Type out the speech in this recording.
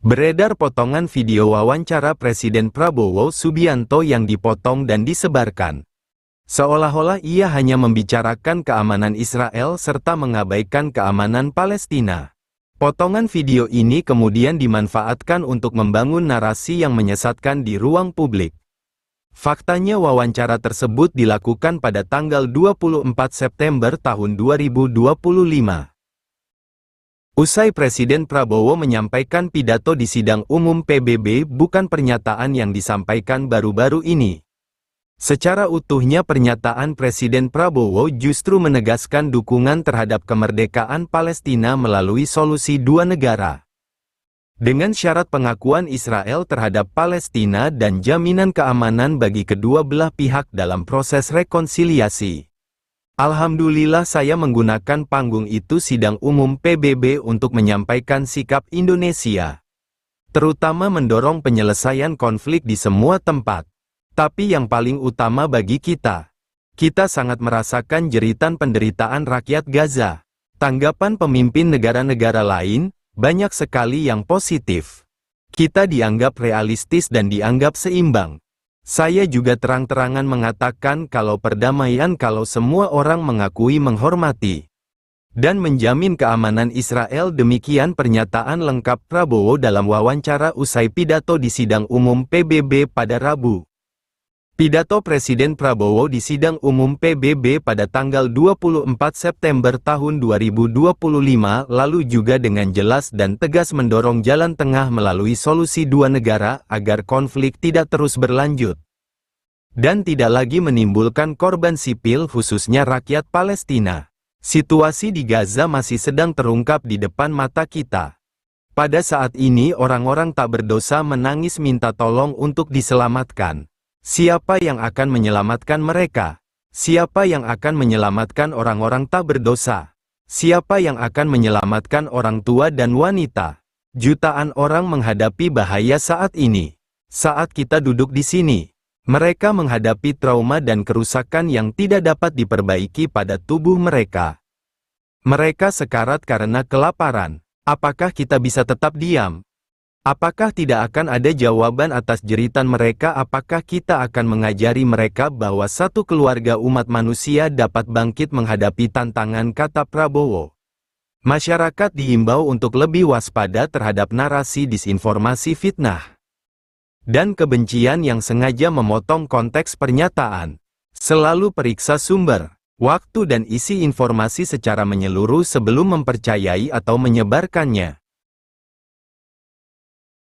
Beredar potongan video wawancara Presiden Prabowo Subianto yang dipotong dan disebarkan. Seolah-olah ia hanya membicarakan keamanan Israel serta mengabaikan keamanan Palestina. Potongan video ini kemudian dimanfaatkan untuk membangun narasi yang menyesatkan di ruang publik. Faktanya wawancara tersebut dilakukan pada tanggal 24 September tahun 2025. Usai Presiden Prabowo menyampaikan pidato di sidang umum PBB, bukan pernyataan yang disampaikan baru-baru ini. Secara utuhnya pernyataan Presiden Prabowo justru menegaskan dukungan terhadap kemerdekaan Palestina melalui solusi dua negara. Dengan syarat pengakuan Israel terhadap Palestina dan jaminan keamanan bagi kedua belah pihak dalam proses rekonsiliasi. Alhamdulillah saya menggunakan panggung itu sidang umum PBB untuk menyampaikan sikap Indonesia. Terutama mendorong penyelesaian konflik di semua tempat. Tapi yang paling utama bagi kita sangat merasakan jeritan penderitaan rakyat Gaza. Tanggapan pemimpin negara-negara lain, banyak sekali yang positif. Kita dianggap realistis dan dianggap seimbang. Saya juga terang-terangan mengatakan kalau perdamaian kalau semua orang mengakui menghormati dan menjamin keamanan Israel. Demikian pernyataan lengkap Prabowo dalam wawancara usai pidato di sidang umum PBB pada Rabu. Pidato Presiden Prabowo di sidang umum PBB pada tanggal 24 September tahun 2025 lalu juga dengan jelas dan tegas mendorong jalan tengah melalui solusi dua negara agar konflik tidak terus berlanjut dan tidak lagi menimbulkan korban sipil khususnya rakyat Palestina. Situasi di Gaza masih sedang terungkap di depan mata kita. Pada saat ini orang-orang tak berdosa menangis minta tolong untuk diselamatkan. Siapa yang akan menyelamatkan mereka? Siapa yang akan menyelamatkan orang-orang tak berdosa? Siapa yang akan menyelamatkan orang tua dan wanita? Jutaan orang menghadapi bahaya saat ini. Saat kita duduk di sini, mereka menghadapi trauma dan kerusakan yang tidak dapat diperbaiki pada tubuh mereka. Mereka sekarat karena kelaparan. Apakah kita bisa tetap diam? Apakah tidak akan ada jawaban atas jeritan mereka? Apakah kita akan mengajari mereka bahwa satu keluarga umat manusia dapat bangkit menghadapi tantangan, kata Prabowo. Masyarakat diimbau untuk lebih waspada terhadap narasi disinformasi, fitnah, dan kebencian yang sengaja memotong konteks pernyataan. Selalu periksa sumber, waktu dan isi informasi secara menyeluruh sebelum mempercayai atau menyebarkannya.